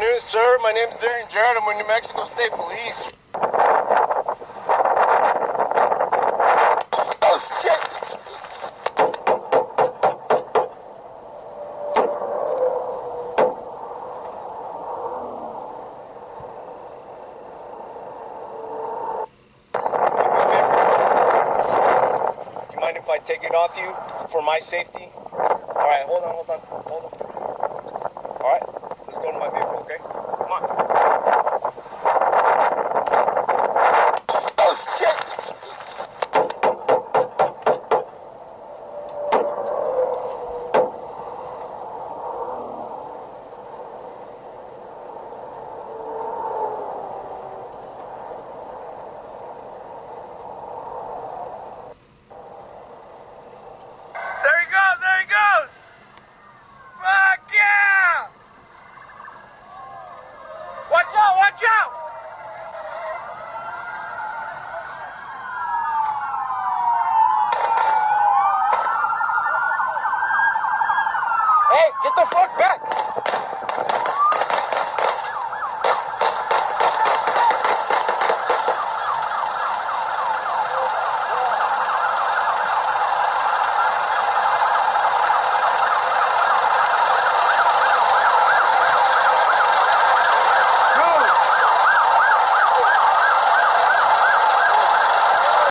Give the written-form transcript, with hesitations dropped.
afternoon, sir. My name's Darian, Jarrett. I'm with New Mexico State Police. Oh, shit! You mind if I take it off you for my safety? All right, hold on. All right, let's go to my vehicle, okay? Come on. Oh, shit! There he goes! Fuck yeah! Watch out! Hey, get the fuck back!